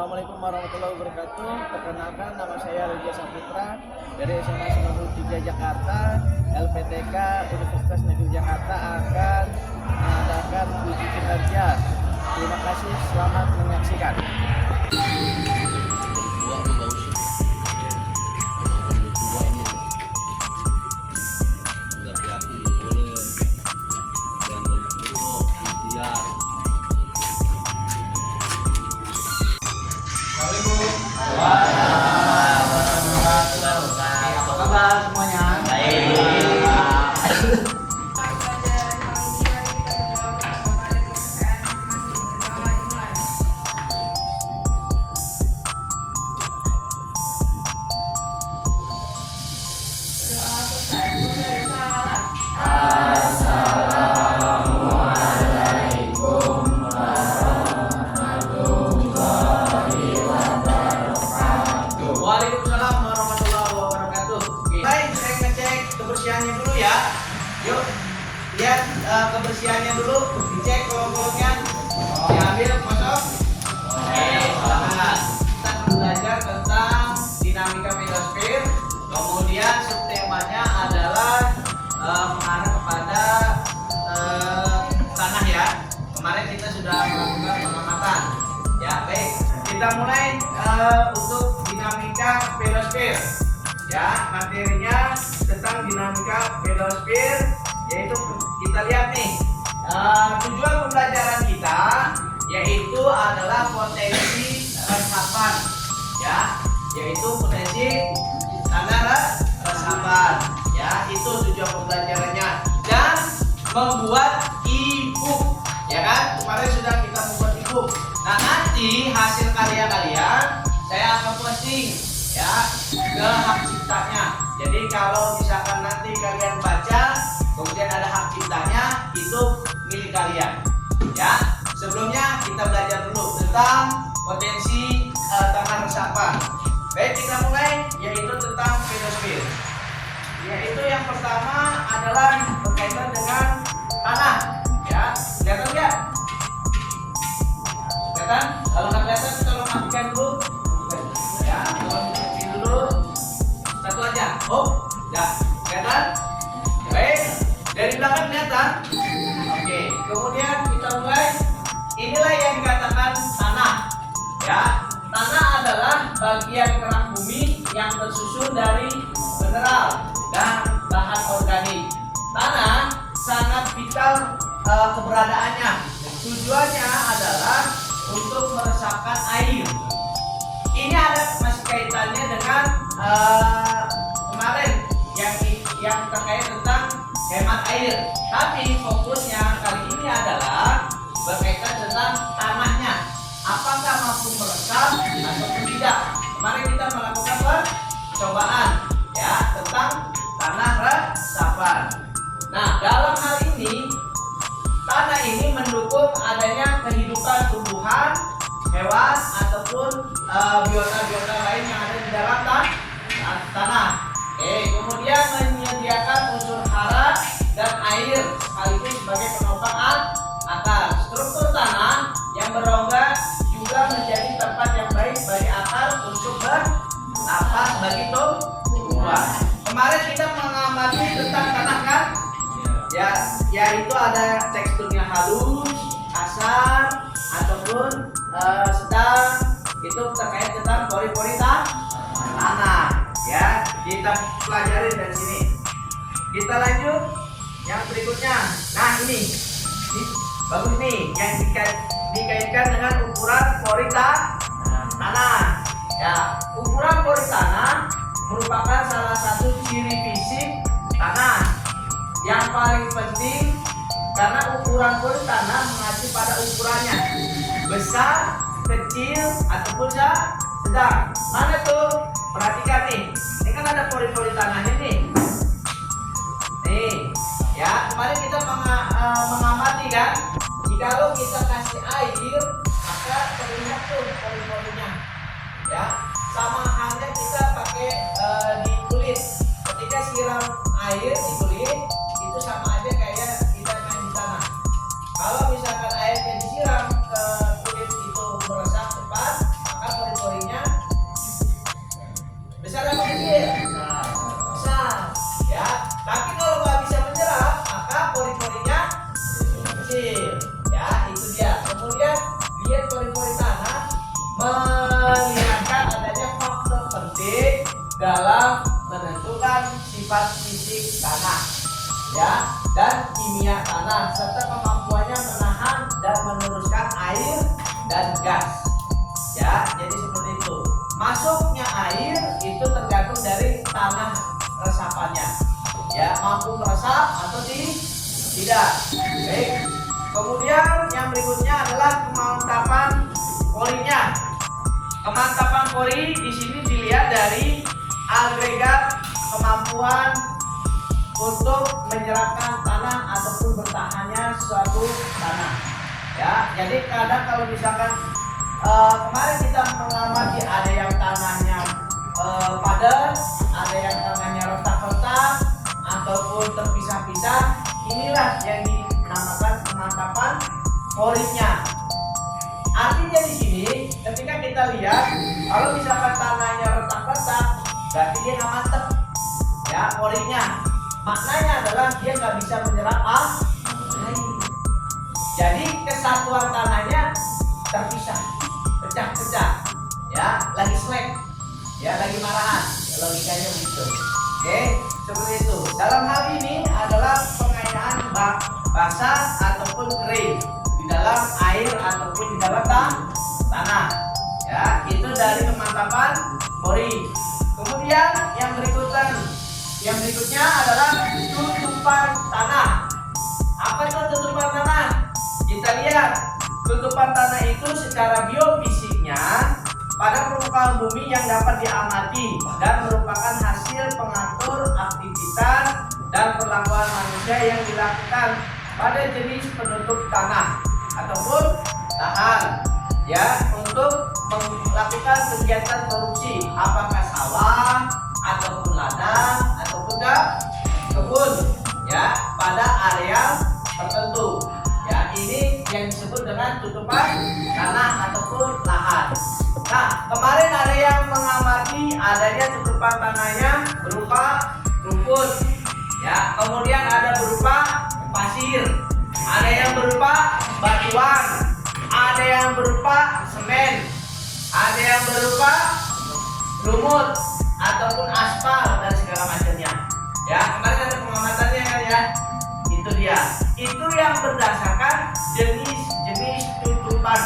Assalamualaikum warahmatullahi wabarakatuh. Perkenalkan, nama saya Rijal Saputra dari SMA 93 Jakarta. LPTK Universitas Negeri Jakarta akan mengadakan uji kinerja. Terima kasih, selamat menyaksikan. Apa kabar semuanya? Waalaikumsalam warahmatullahi wabarakatuh. Baik, saya ngecek kebersihannya dulu ya. Yuk, lihat kebersihannya dulu. Dicek kolom-kolomnya. Diambil kosong. Oke, selamat. Kita akan belajar tentang dinamika megasfer. Kemudian subtemanya adalah mengarah kepada tanah ya. Kemarin kita sudah melakukan pengamatan. Ya, baik. Kita mulai untuk dinamika pedosfer. Ya, materinya tentang dinamika pedosfer, yaitu kita lihat nih. Tujuan pembelajaran kita yaitu adalah potensi resapan. Ya, yaitu potensi tanah resapan. Ya, itu tujuan pembelajarannya. Dan membuat e-book. Ya kan? Kemarin sudah kita membuat e-book. Nah, nanti hasil karya kalian saya akan posting ya ke hak ciptanya. Jadi kalau misalkan nanti kalian baca kemudian ada hak ciptanya, itu milik kalian. Ya, sebelumnya kita belajar dulu tentang potensi tanah resapan. Baik, kita mulai yaitu tentang pedosfer. Yaitu yang pertama adalah berkaitan dengan tanah. Ya, kelihatan nggak? Kelihatan? Kalau nggak kelihatan, tolong matikan dulu. Ya, tolong matikan dulu. Satu aja. Oh, ya, kelihatan? Baik, dari belakang kelihatan? Oke, kemudian kita mulai. Inilah yang dikatakan tanah. Ya, tanah adalah bagian kerak bumi yang tersusun dari mineral dan bahan organik. Tanah sangat vital keberadaannya. Tujuannya adalah untuk meresapkan air. Ini ada masih kaitannya dengan kemarin yang terkait tentang hemat air. Tapi fokusnya kali ini adalah berkaitan tentang tanahnya. Apakah mampu meresap atau tidak? Kemarin kita melakukan percobaan ya tentang tanah resapan. Nah, dalam hal ini tanah ini mendukung adanya kehidupan tumbuhan, hewan ataupun biota-biota lain yang ada di dalam tanah. Kemudian menyediakan unsur hara dan air sekaligus sebagai penopang akar. Struktur tanah yang berongga juga menjadi tempat yang baik bagi akar untuk bernapas bagi tumbuhan. Kemarin kita mengamati tentang tanah kan? Ya, yaitu ada teksturnya halus, kasar, ataupun sedang. Itu terkait tentang pori-pori tanah. Ya, kita pelajari dari sini. Kita lanjut yang berikutnya. Nah, ini bagus nih, yang dikaitkan dengan ukuran pori tanah. Ya, ukuran pori tanah merupakan salah satu ciri fisik tanah yang paling penting karena ukuran pori tanah mengacu pada ukurannya besar, kecil, ataupun sedang. Mana tuh? Perhatikan nih. Ini kan ada pori-pori tanahnya nih. Nih, ya kemarin kita mengamati kan. Jikalau kita kasih air, maka terlihat tuh pori-porinya. Ya, sama halnya kita pakai di kulit. Ketika siram air di kulit, itu sama aja kayak kita main di tanah. Kalau misalkan airnya disiram ke kulit itu meresap cepat, maka sifat fisik tanah, ya, dan kimia tanah serta kemampuannya menahan dan meneruskan air dan gas. Ya, jadi seperti itu. Masuknya air itu tergantung dari tanah resapannya. Ya, mampu meresap atau tidak. Baik. Kemudian yang berikutnya adalah kemantapan porinya. Kemantapan pori di sini dilihat dari agregat kemampuan untuk menyerapkan tanah ataupun bertahannya suatu tanah. Ya, jadi kadang kalau misalkan kemarin kita mengamati ada yang tanahnya padat, ada yang tanahnya retak-retak ataupun terpisah-pisah. Inilah yang dinamakan kemantapan porinya. Artinya di sini ketika kita lihat kalau misalkan tanahnya retak-retak, berarti dia nggak mantap, ya, porinya. Maknanya adalah dia nggak bisa menyerap air. Jadi kesatuan tanahnya terpisah, pecah-pecah, ya, lagi slack, ya, lagi marahan, logikanya begitu. Oke, seperti itu. Dalam hal ini adalah pengayaan basah ataupun kering di dalam air ataupun di dalam tanah. Ya, itu dari kemantapan pori. Kemudian yang berikutnya adalah tutupan tanah. Apa itu tutupan tanah? Kita lihat tutupan tanah itu secara biofisiknya pada permukaan bumi yang dapat diamati dan merupakan hasil pengatur aktivitas dan perlakuan manusia yang dilakukan pada jenis penutup tanah ataupun lahan, ya, untuk melakukan kegiatan produksi, apakah sawah ataupun ladang ataupun kebun, ya, pada area tertentu. Ya, ini yang disebut dengan tutupan tanah ataupun lahan. Nah, kemarin ada yang mengamati adanya tutupan tanahnya berupa rumput, ya, kemudian ada berupa pasir, ada yang berupa batuan, ada yang berupa semen, ada yang berupa lumut ataupun aspal dan segala macamnya. Ya, kemarin ada pengamatannya kan, ya. Itu dia. Itu yang berdasarkan jenis tutupan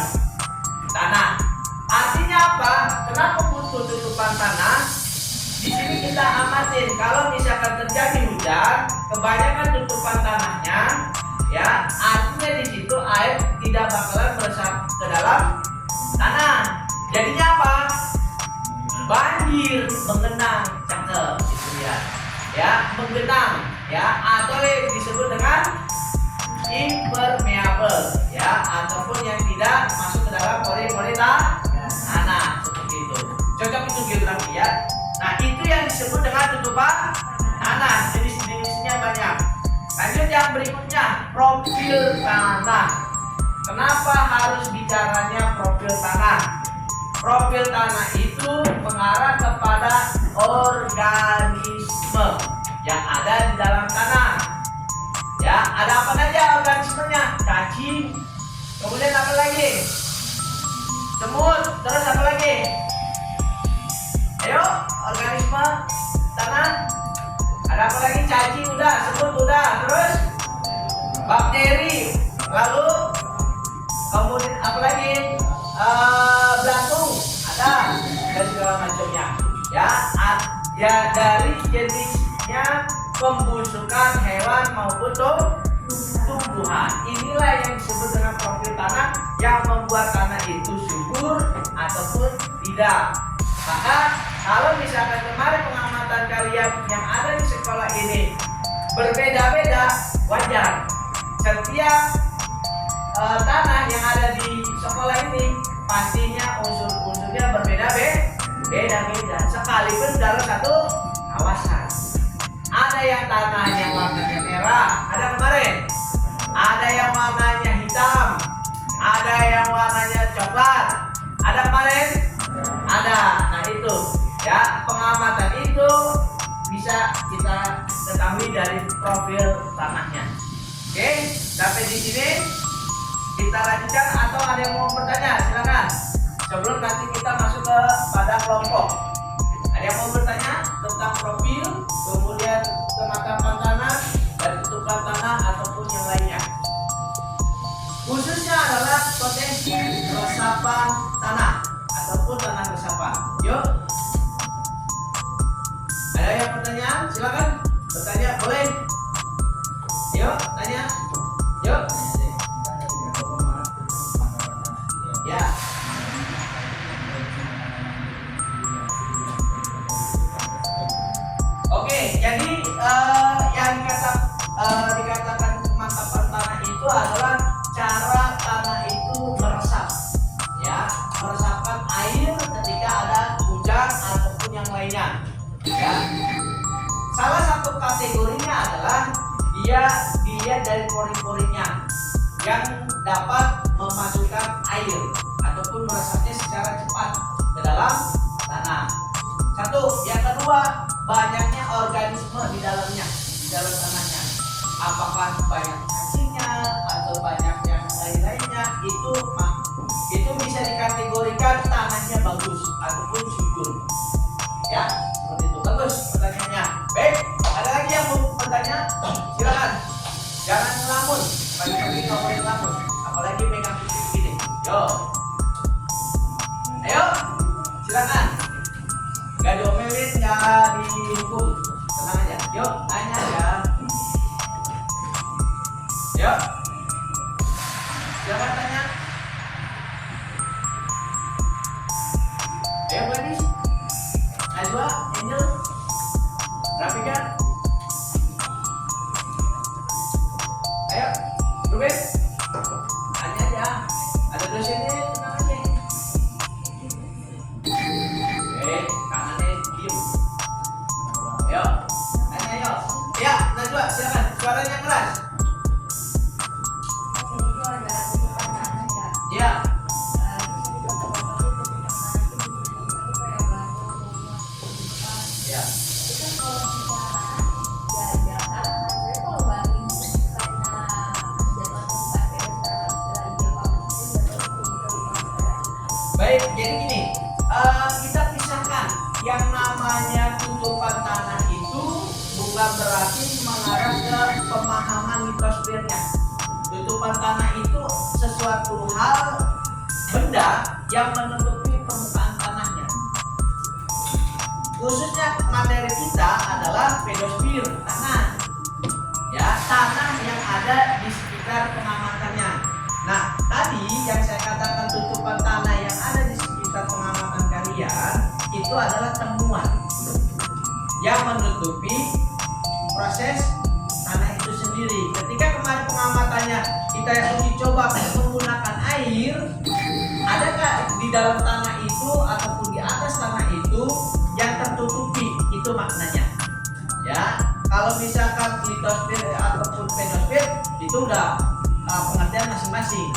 tanah. Artinya apa? Kenapa butuh tutupan tanah? Di sini kita amatin kalau misalkan terjadi hujan, kebanyakan tutupan tanahnya, ya, artinya di situ air tidak bakalan meresap ke dalam tanah. Jadinya apa? Banjir, mengenang, cakep, itu dia. Ya, menggenang, ya, atau yang disebut dengan impermeable, ya, ataupun yang tidak masuk ke dalam pori-pori tanah, seperti itu. Cocok itu geografi, ya. Nah, itu yang disebut dengan tutupan tanah. Jenis-jenisnya banyak. Lanjut yang berikutnya, profil tanah. Kenapa harus bicaranya profil tanah? Profil tanah itu mengarah kepada organisme yang ada di dalam tanah. Ya, ada apa saja organismenya? Cacing. Kemudian apa lagi? Semut. Terus apa lagi? Ayo, organisme tanah. Ada apa lagi? Cacing udah, semut udah. Terus bakteri. Lalu kemudian apa lagi? Belatung ada dan segala macamnya. Ya, dari jenisnya pembusukan hewan maupun tumbuhan. Inilah yang disebut dengan profil tanah yang membuat tanah itu subur ataupun tidak. Maka kalau misalkan kemarin pengamatan kalian yang ada di sekolah ini berbeda-beda, wajar. Setiap tanah yang ada di sekolah ini pastinya unsur-unsurnya berbeda-beda, sekalipun dalam satu kawasan. Ada yang tanahnya warnanya merah, ada kemarin. Ada yang warnanya hitam, ada yang warnanya coklat, ada kemarin. Ada. Nah, itu, ya, pengamatan itu bisa kita ketahui dari profil tanahnya. Oke, sampai di sini kita lanjutkan atau ada yang mau bertanya? Silakan. Sebelum nanti kita masuk ke pada kelompok. Ada yang mau bertanya tentang profil, kemudian kematapan tanah dan tutupan tanah ataupun yang lainnya. Khususnya adalah potensi resapan tanah ataupun tanah resapan. Yuk, ada yang pertanyaan? Silakan bertanya, boleh. Yuk, tanya. Yuk. Ya. Oke, jadi yang dikatakan kemantapan tanah itu adalah cara tanah itu meresap, ya, meresapkan air ketika ada hujan ataupun yang lainnya. Ya. Salah satu kategorinya adalah dia dari pori-porinya yang dapat memasukkan air ataupun meresapnya secara cepat ke dalam tanah. Satu, yang kedua, banyaknya organisme di dalamnya, di dalam tanahnya. Apakah banyak cacingnya atau banyak yang lain-lainnya, itu bisa dikategorikan tanahnya bagus ataupun subur. Ya, seperti itu. Bagus pertanyaannya. Baik, ada lagi yang mau bertanya? Silakan. Jangan ngelamun. Pagi-pagi nggak boleh ngelamun. Apalagi pegang pisau gini. Yo. Ayo, silakan. Gak diomelin, gak dihukum. Tenang aja. Yuk, tanya aja. Yuk. Silakan tanya. Ayo, Gadis. Najwa, Angel, Rafika. Ayo, Ruben. Tanya aja. Ada dosennya, tenang aja. Kanannya diem. Ayo, tanya ayo. Ya, Najwa, silakan. Suaranya keras. Ya. Ya. Baik, jadi gini, kita pisahkan yang namanya tutupan tanah itu bukan berarti mengarah ke pemahaman litosfernya. Tutupan tanah itu sesuatu hal benda yang menutupi permukaan tanahnya. Khususnya materi kita adalah pedosfer, tanah. Ya, tanah yang ada di sekitar pengamatannya. Nah, tadi yang saya katakan tutupan tanah yang ada di sekitar pengamatan kalian itu adalah temuan yang menutupi proses tanah itu sendiri. Ketika kemarin pengamatannya kita uji coba menggunakan air, adakah di dalam tanah itu ataupun di atas tanah itu yang tertutupi? Itu maknanya. Ya, kalau misalkan litosfer ataupun pedosfer itu udah pengertian masing-masing.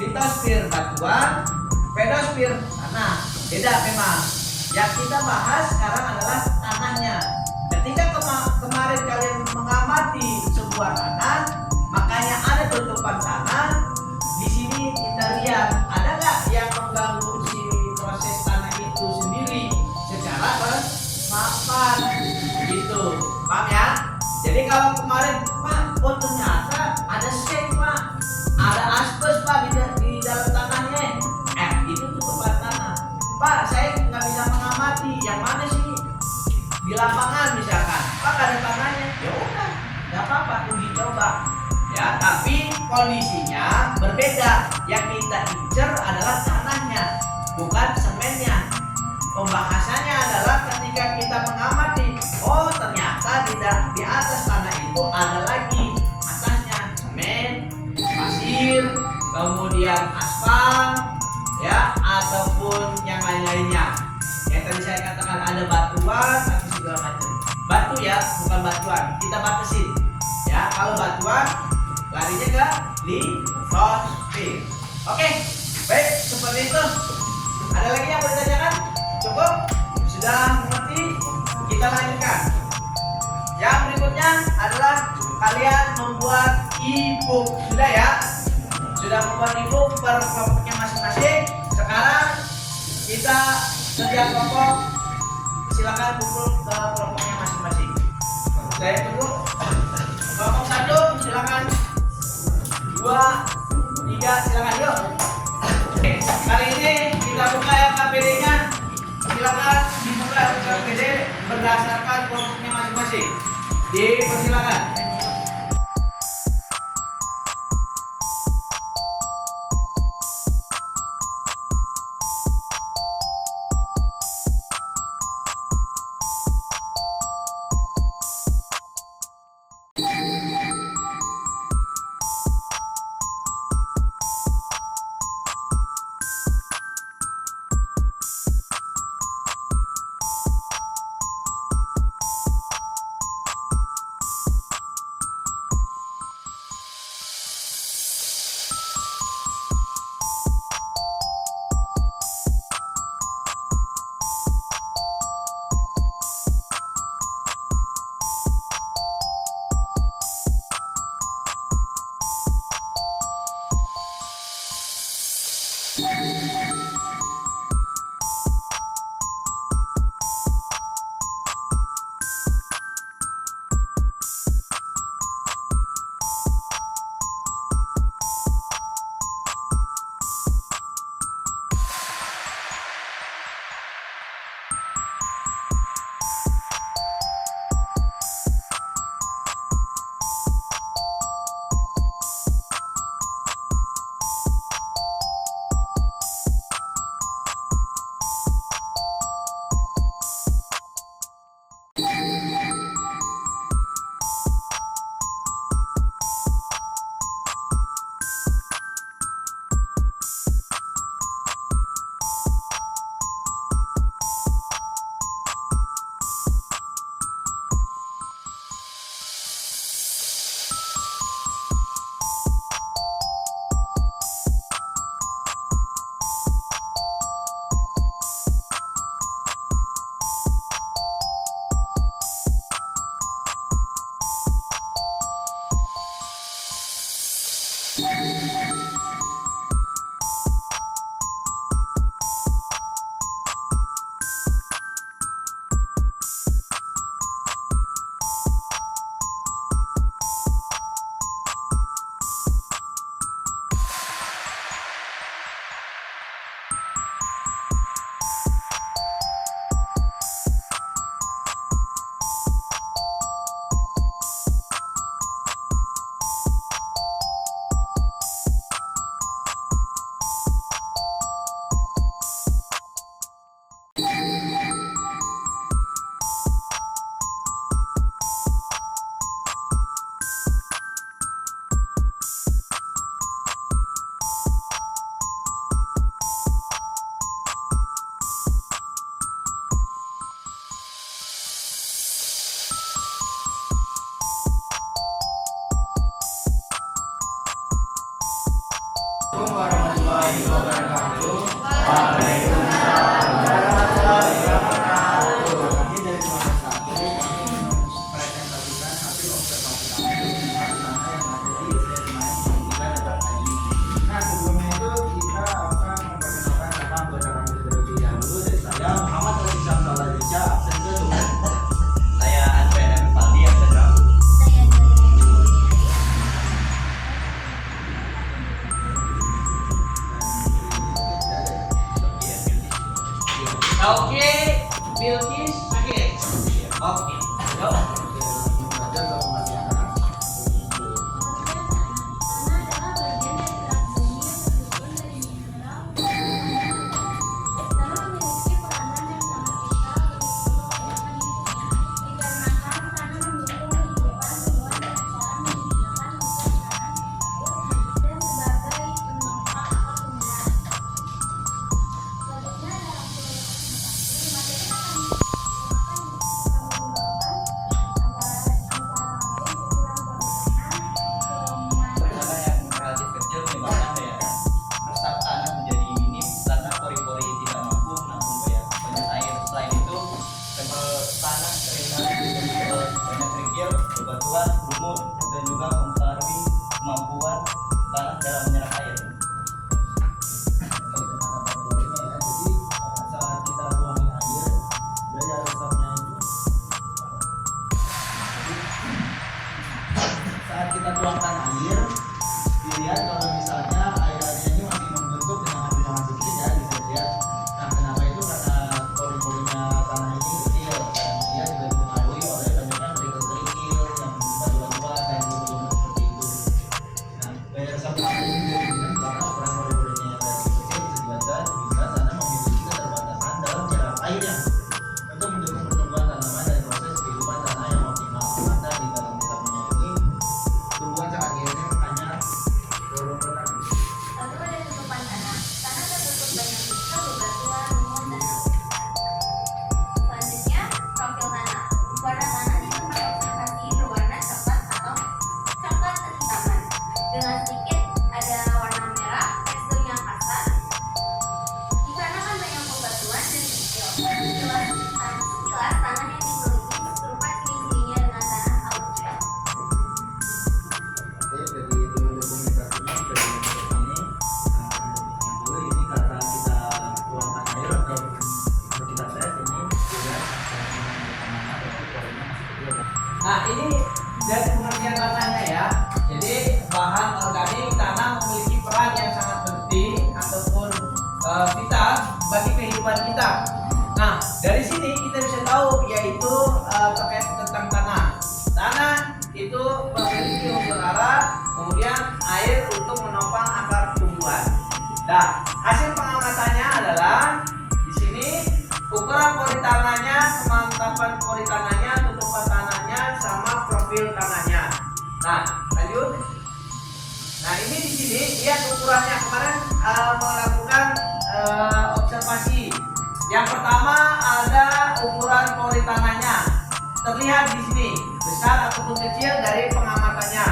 Litosfer batuan, pedosfer tanah. Beda memang. Yang kita bahas sekarang adalah tanahnya. Ketika kemarin kalian mengamati sebuah tanah, makanya ada tutupan tanah. Di sini kita lihat ada nggak yang mengganggu si proses tanah itu sendiri secara bermapan gitu. Paham ya? Jadi kalau kemarin Pak, oh ternyata ada seng Pak, ada asbes Pak di dalam tanahnya. Itu tutupan tanah. Pak, saya nggak bisa mengamati yang mana sih di lapangan misalkan. Pak ada tanahnya, ya udah, nggak apa-apa, uji coba. Ya, tapi kondisinya berbeda. Yang kita incer adalah tanahnya, bukan semennya. Pembahasannya adalah ketika kita mengamati, oh ternyata di atas tanah itu ada lagi atasnya semen, pasir, kemudian aspal, ya, ataupun yang lain-lainnya. Yang tadi saya katakan ada batuan atau segala macam. Batu ya, bukan batuan. Kita batasin. Ya, kalau batuan larinya ke litosfer. Oke, baik, seperti itu. Ada lagi yang mau ditanyakan? Cukup? Sudah mengerti? Kita lanjutkan. Yang berikutnya adalah kalian membuat e-book. Sudah ya? Sudah membuat e-book per kelompoknya masing-masing. Sekarang kita setiap kelompok silakan kumpul ke kelompoknya masing-masing. Saya tunggu. Kelompok 1 silakan. 2, 3 silakan yuk. Oke, kali ini kita buka ya KPD-nya. Silakan dibuka KPD berdasarkan kelompoknya masing-masing. Dipersilakan. Warahmatullahi wabarakatuh. Waalaikumsalam warahmatullahi wabarakatuh. Ini dari kelompok 1 presentasikan hasil observasi kami di sana yang ada di Senayan dan Bakti. Nah, sebelumnya itu kita akan memperkenalkan nama anggota kami terlebih dahulu. Dari saya Muhammad Ali Syamsul Aditya, absen kedua. Saya Andre Faldi, absen kedua. Oke, Bilkis, oke. Oke, yuk. kehidupan kita. Nah, dari sini kita bisa tahu yaitu terkait tentang tanah. Tanah itu memiliki unsur hara, kemudian air untuk menopang akar tumbuhan. Nah, hasil pengamatannya adalah di sini ukuran pori tanahnya, kemantapan pori tanahnya, tutupan tanahnya, sama profil tanahnya. Nah, lanjut. Nah, ini di sini lihat ukurannya. Kemarin melakukan observasi. Yang pertama ada ukuran pori tanahnya. Terlihat di sini besar ataupun kecil dari pengamatannya.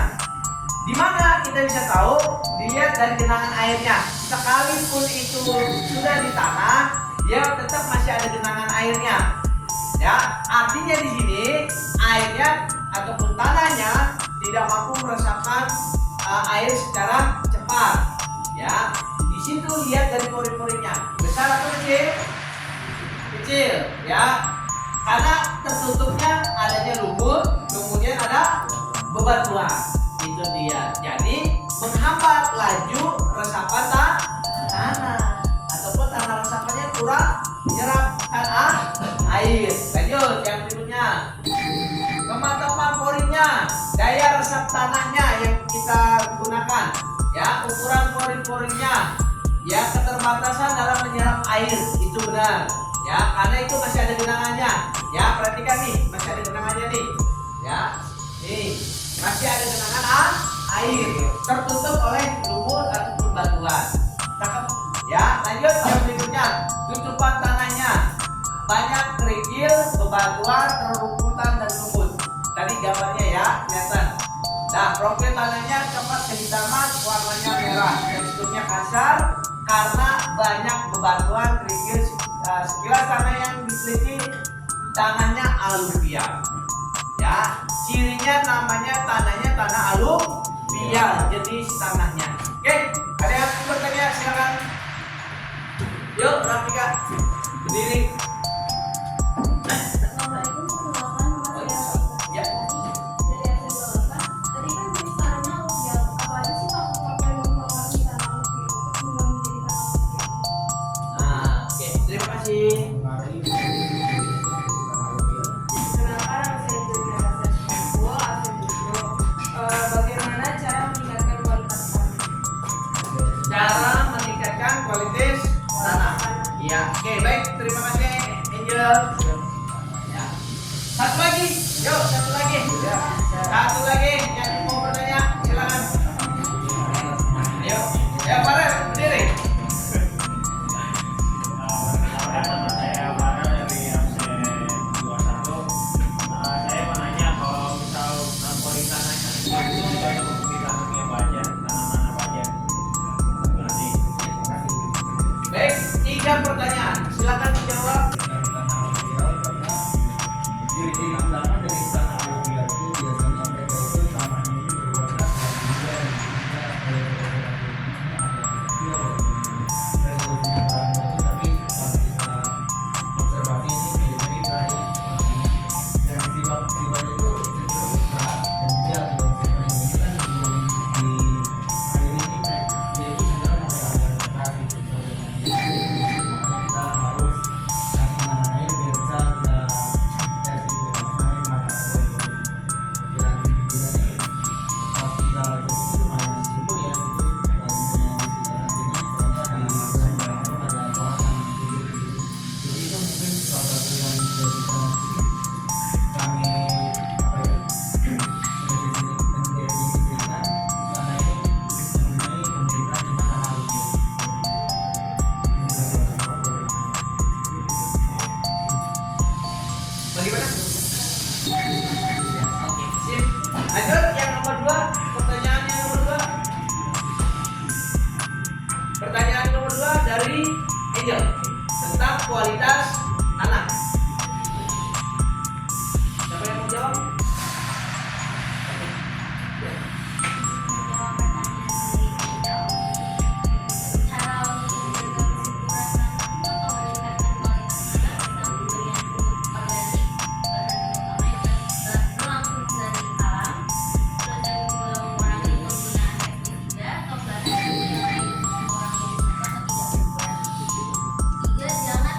Di mana kita bisa tahu? Dilihat dari genangan airnya. Sekalipun itu sudah di tanah, dia tetap masih ada genangan airnya. Ya, artinya di sini airnya ataupun tanahnya tidak mampu meresapkan air secara cepat. Ya, di situ lihat dari pori-porinya besar atau kecil? Kecil, ya. Karena tertutupnya adanya lumpur, kemudian ada bebatuan. Itu dia. Jadi menghambat laju resapan tanah ataupun tanah resapannya kurang menyerap air. Lanjut yang berikutnya. Kemantapan porinya, daya resap tanahnya yang kita gunakan. Ya, ukuran pori-porinya. Ya, keterbatasan dalam menyerap air itu benar. Ya, karena itu masih ada genangannya. Ya, perhatikan nih, masih ada genangannya nih. Ya, nih masih ada genangan air tertutup oleh lumpur ataupun batuan. Cakep. Ya, lanjut yang berikutnya. Tutupan tanahnya banyak kerikil, bebatuan, rerumputan dan lumut. Tadi gambarnya ya, kelihatan. Nah, profil tanahnya cepat kehitaman, warnanya merah, teksturnya kasar karena banyak bebatuan, kerikil. Sekilas tanah yang diteliti tanahnya aluvial. Ya, cirinya namanya tanahnya tanah aluvial jenis tanahnya. Oke, ada yang bertanya silakan. Yuk, Rafika, berdiri. Assalamualaikum warahmatullahi wabarakatuh. Ya. Dari hasil Bapak, tadi kan jenis tanahnya aluvial. Apa aja sih faktor-faktor yang mempengaruhi tanah aluvial hingga menjadi tanah aluvial? Nah, oke, terima kasih. Kenalkan nama saya Julia Saskia. Bagaimana cara meningkatkan kualitas tanah? Cara meningkatkan kualitas tanah. Iya, oke, baik, terima kasih Angel. Ya. Satu lagi, yuk, satu lagi. Satu lagi yang mau bertanya, silakan. Ayo, ya Farel, berdiri. Nama saya Farel dari MC 21. Saya mau nanya kalau misal pori tanahnya itu untuk ditanami apa aja, tanaman apa aja. Terima kasih. Baik, 3 pertanyaan, silakan dijawab. Ciri-ciri utama dari tanah aluvial itu biasanya mereka itu tanahnya itu berwarna hijau dan resolusinya kurang bagus, tapi kalau kita observasi ini mirip-mirip dari dan sifat-sifat itu cenderung keras dan gel dan sifat ini kan di air ini dia itu cenderung agak keras gitu. Kita harus kasih tanah air biar bisa kita tes itu namanya mata air dan ini pas kita cek itu lumayan subur ya itu kalau misalnya di sekitar sini soalnya ada kawasan subur gitu. Jadi itu mungkin salah satu yang bisa kita kami apa ya mendefinisikan tanah ini mempunyai pemerintahan dengan tanah aluvial. Ini salah satu faktor. Bagaimana? Oke, sip. Lanjut yang nomor 2, pertanyaan yang nomor 2. Pertanyaan nomor 2 dari Angel tentang kualitas tanah. Siapa yang mau jawab? Menjawab pertanyaan dari Angel. Cara untuk menjaga kesuburan tanah atau meningkatkan kualitas tanah bisa pemberian pupuk organik, bahan utama yang berlangsung dari alam, terus yang kedua mengurangi penggunaan pestisida atau bahan yang lain mengurangi atau tidak berkurang. 3. Jangan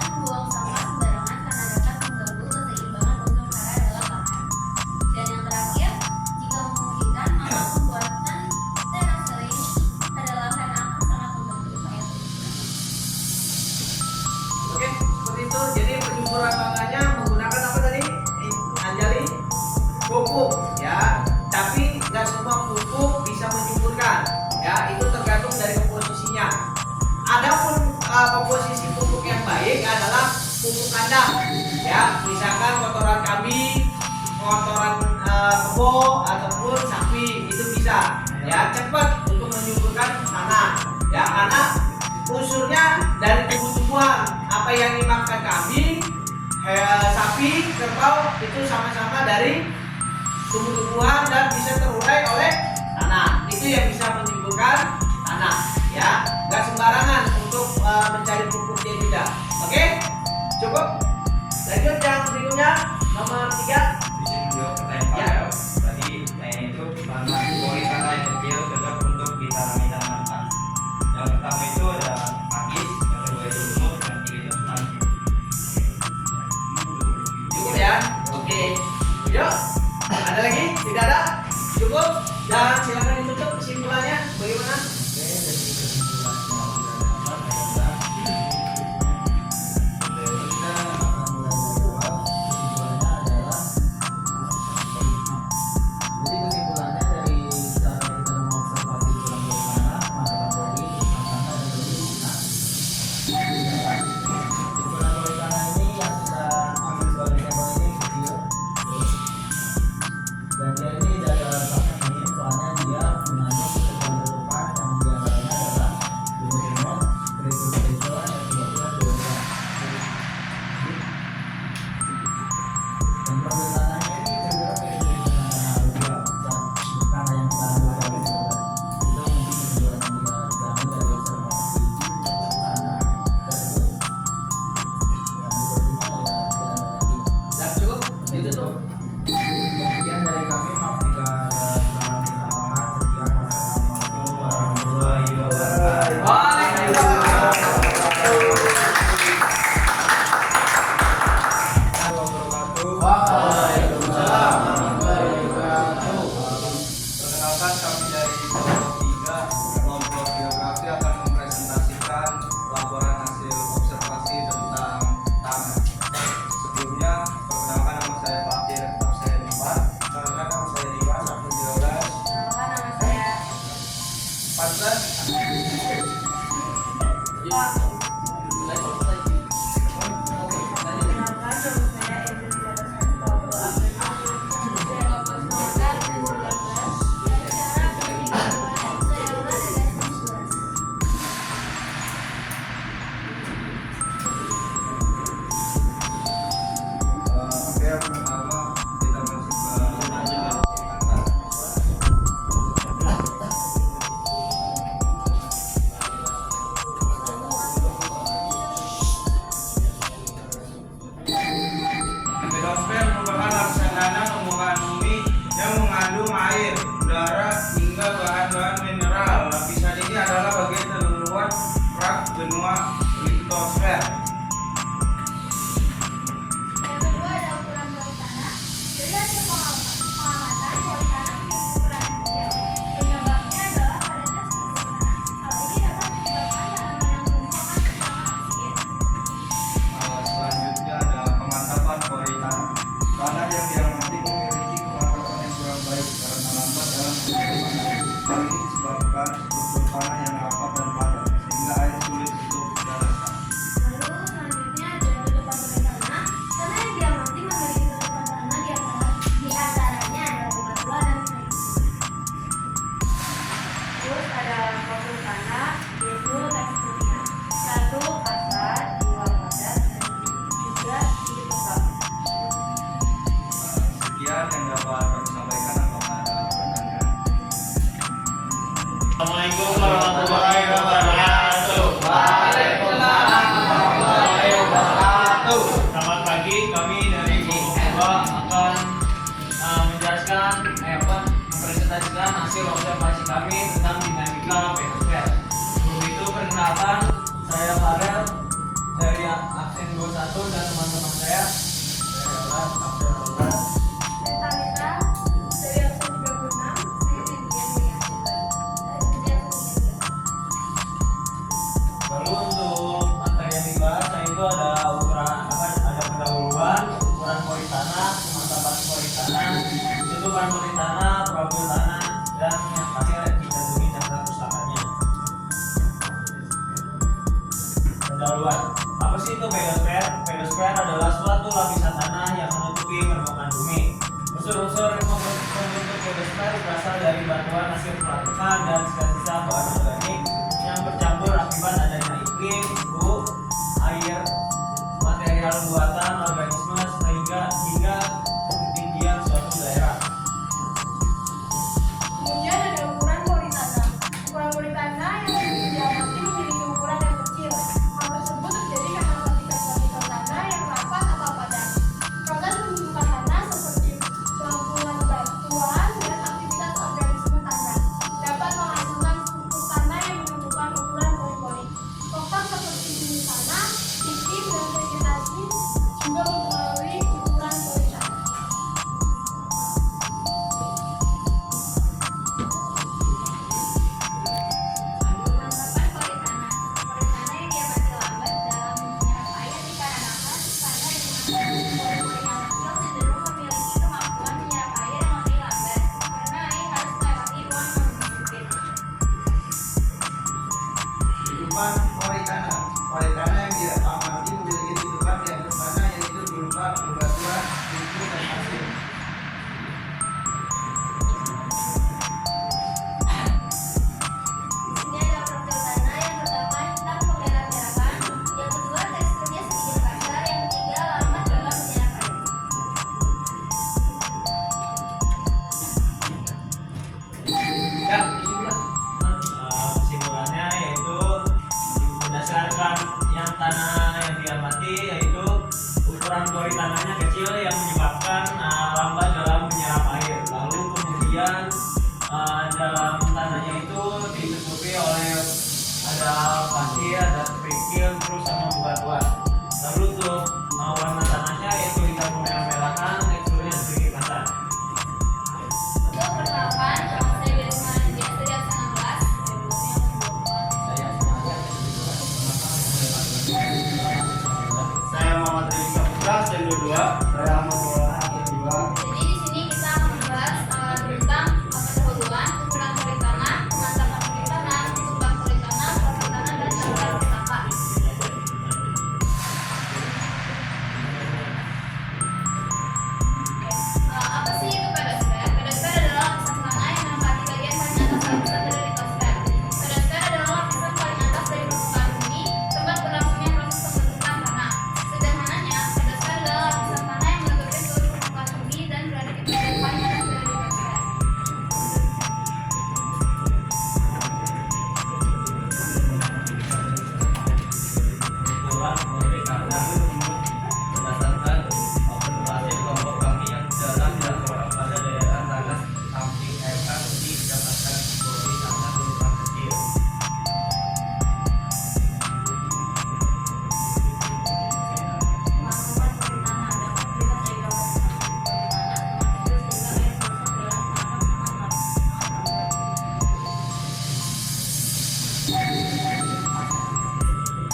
kandang. Ya, misalkan kotoran kambing, kotoran kebo ataupun sapi itu bisa. Ya, cepat untuk menyuburkan tanah. Ya, karena unsurnya dari tumbuh-tumbuhan. Apa yang dimakan kambing, sapi, kerbau itu sama-sama dari tumbuh-tumbuhan dan bisa terurai oleh tanah. Itu yang bisa menyuburkan tanah. Ya, nggak sembarangan untuk mencari pupuknya juga. Oke, cukup. Lanjut yang berikutnya nomor 3. Di sini juga pertanyaan Ya. tadi itu bahan pori tanah yang kecil cocok untuk ditanami tanaman depan. Yang pertama itu ada pakis, yang kedua itu lumut, yang ketiga itu tsunami. Cukup ya. Oke. Yuk. Ada lagi? Tidak ada? Cukup. Dan silakan ditutup kesimpulannya bagaimana? Oke, dari kesimpulan yang kita akan mulai dari awal. Kesimpulannya adalah jadi kesimpulannya dari cara kita mengobservasi tulang tanah, maka pori, tanah dan tulang. Ukuran pori tanah ini yang kita ambil sebagai sampel ini kecil, dan dia ini ada sangat minim soalnya dia mengandung sebuah letupan yang diantaranya adalah lumut-lumut, krisul-krisul, dan juga dua. Dan profil tanahnya ini cenderung mirip dengan tanah alluvial, tanah yang kita ambil dari sekolah. Itu mungkin kesimpulan yang kita ambil dari observasi tanah tersebut. Dan sepertinya ya tidak ada lagi. Dan cukup. Ditutup. Sekian dari kami, maaf jika ada kesalahan-kesalahan. Sekian, wassalamualaikum warahmatullahi wabarakatuh. Perkenalkan, kami dari kelompok 3, kelompok geografi akan mempresentasikan laporan hasil observasi tentang tanah. Sebelumnya, perkenalkan nama saya Fakir, absen 4. Perkenalkan nama saya Dimas, absen 13. Perkenalkan nama saya 14. Perkenalkan nama saya Edwin Jarosento, absen 6. Saya kelompok 19. Secara kesimpulan saya ulas dari 11. Oke, yang pertama kita masuk ke kata. Pedosfer merupakan lapisan tanah permukaan bumi yang mengandung air, udara, hingga bahan-bahan mineral. Lapisan ini adalah bagian terluar rak benua litosfer. Yang kedua ada ukuran pori tanah. Dari hasil pengamatan, pori tanah memiliki ukuran yang kecil. Penyebabnya adalah padatnya struktur tanah. Hal ini dapat menyebabkan tanaman yang tumbuh akan kehilangan oksigen. Selanjutnya ada pemantapan pori tanah. Tanah yang diamati memiliki pemantapan yang kurang baik karena lambat dalam perkembangan. Hal ini disebabkan struktur tanah yang rapat dan padat sehingga air sulit untuk didaraskan. Lalu selanjutnya ada tutupan pori tanah. Tanah yang diamati memiliki tutupan tanah di antaranya adalah bebatuan dan kayu. Terus ada profil tanah, yaitu teksturnya. 1 kasar, 2 padat, dan 3 sedikit lembab. Sekian yang dapat kami sampaikan. Apakah ada pertanyaan? Assalamualaikum warahmatullahi wabarakatuh. Waalaikumsalam warahmatullahi wabarakatuh. Selamat pagi, kami dari kelompok 2 akan menjelaskan mempresentasikan hasil observasi kami tentang dinamika pedosfer. Sebelum itu perkenalkan, saya Farel dari absen 21 dan teman-teman saya adalah absen 12. Saya Talita dari absen 36. Saya Cynthia Mulyasita. Lalu untuk materi yang dibahas, itu ada ada pendahuluan, ukuran pori tanah, pemantapan pori tanah, tutupan pori tanah, profil tanah, dan yang terakhir dicantumkan data pustakannya. Pendahuluan. Apa Apa sih itu pedosfer? Pedosfer adalah suatu lapisan tanah yang menutupi permukaan bumi. Unsur-unsur pembentuk pedosfer berasal dari batuan hasil pelatukan dan sisa-sisa bahan organik yang bercampur akibat adanya iklim, suhu, air, material buatan organisme hingga ketinggian suatu daerah. Kemudian ada ukuran pori tanah. Ukuran pori tanah yang diamati memiliki ukuran yang kecil. Hal tersebut terjadi karena partikel-partikel tanah yang rapat atau padat. Proses pembentukan tanah seperti pelampulan batuan dan aktivitas organisme tanah dapat menghasilkan struktur tanah yang menentukan ukuran pori-pori. Faktor seperti jenis tanah, iklim, dan vegetasi juga mempengaruhi ukuran pori tanah. Penerapan pori tanah. Pori tanah yang diamati lambat dalam menyerap air dikarenakan tanah yang mengandung pori-pori yang kecil cenderung memiliki kemampuan menyerap air yang lebih lambat karena air harus melewati ruang yang lebih sempit. Kehidupan pori tanah. Pori tanah yang diamati memiliki kehidupan di atas tanah yaitu berupa bebatuan, batu, dan pasir. Di sini ada profil tanah yang pertama hitam kemerah-merahan, yang kedua teksturnya sedikit kasar, yang ketiga lambat dalam menyerap air. Ya, bismillah. Kesimpulannya yaitu berdasarkan yang tanah yang diamati yaitu ukuran pori tanahnya kecil yang menyebabkan lambat dalam menyerap air. Lalu kemudian dalam tanahnya itu ditutupi oleh ada pasir, ada kerikil, terus sama bebatuan. Lalu untuk warna tanahnya yaitu hitam kemerah-merahan, teksturnya sedikit kasar. Untuk perlengkapan, saya di rumah dia sejak 19. Saya Muhammad Rizka Putra, STEM 22. Saya Ahmad Maulana, STEM 2. Jadi di sini kita akan membahas tentang pendahuluan, ukuran pori tanah, pemantapan pori tanah, sumbang pori tanah, profil tanah, dan cara pustaka. Apa sih itu pedosfer? Pedosfer adalah lapisan tanah yang menempati bagian paling atas lapisan dari litosfer. Pedosfer adalah lapisan paling atas dari permukaan bumi, tempat berlangsungnya proses pembentukan tanah. Sederhananya, pedosfer adalah lapisan tanah yang menutupi seluruh permukaan bumi dan berada di bagian paling atas dari litosfer. Ukuran pori tanah berdasarkan observasi kelompok kami yang dalam dilakukan pada daerah tanah samping RA didapatkan pori tanah berupa kecil. Pemantapan pori tanah dapat dilihat dari gambar samping pori tanah, terus sehingga air masuk dalam tanah dengan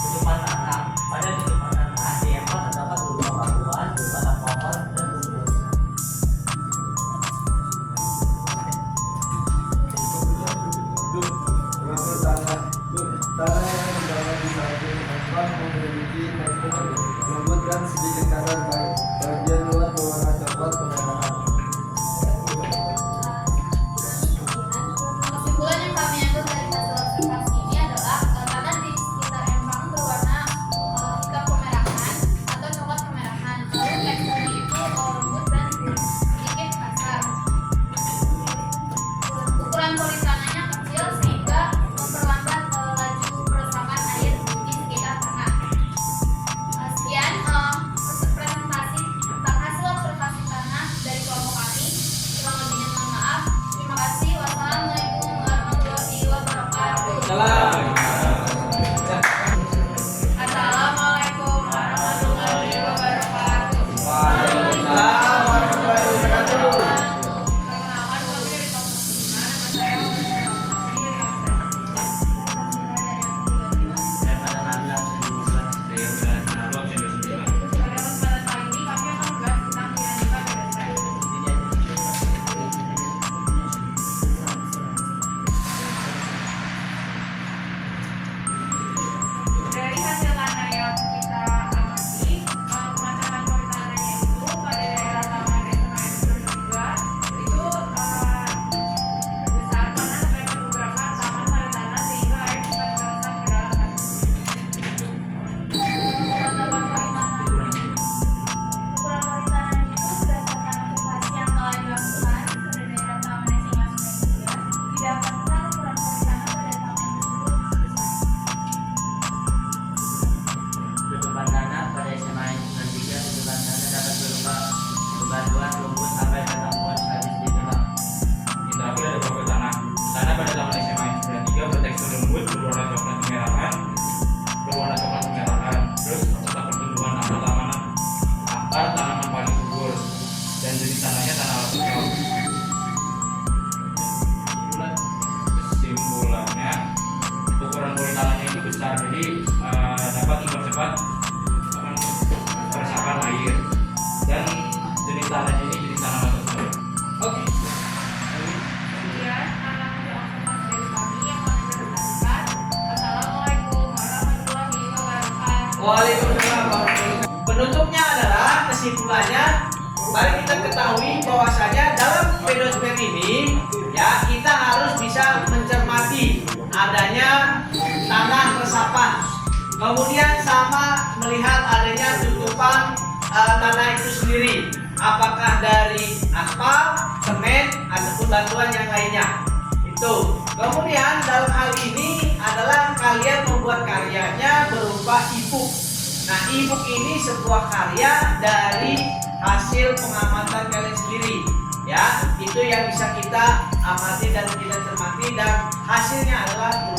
Tutupan tanah. Pada tutupan tanah di empat terdapat berupa batuan, berupa pohon, dan lumpur. Profil tanah. Tanah yang berada di samping empat memiliki tekstur lembut dan sedikit kasar, bagian luar berwarna coklat kemerahan. Kesimpulan yang kami ambil dari hasil observasi ini adalah tanah di sekitar Empang berwarna hitam kemerahan atau coklat kemerahan. Lalu teksturnya itu lembut dan sedikit kasar. Ukuran pori tanahnya kecil sehingga memperlambat laju peresapan air di sekitar tanah. Sekian presentasi tentang hasil observasi tanah dari kelompok kami. Kurang lebihnya mohon maaf. Terima kasih. Wassalamualaikum warahmatullahi wabarakatuh. Assalamualaikum warahmatullahi wabarakatuh. Waalaikumsalam warahmatullahi wabarakatuh. Perkenalkan, kami dari kelompok 5. Nama saya Saya pada Nabila, saya dan Arwah, saya 29. pada kesempatan kali ini kami akan membahas tentang dinamika pedosfer. Waalaikumsalam warahmatullahi wabarakatuh. Penutupnya adalah kesimpulannya, mari kita ketahui bahwasanya dalam pedosfer ini ya kita harus bisa mencermati adanya tanah resapan, kemudian sama melihat adanya tutupan tanah itu sendiri, apakah dari aspal, semen ataupun batuan yang lainnya. Itu. Kemudian dalam hal ini adalah kalian membuat karyanya berupa e-book. Nah, e-book ini sebuah karya dari hasil pengamatan kalian sendiri. Ya, itu yang bisa kita amati dan kita cermati dan hasilnya adalah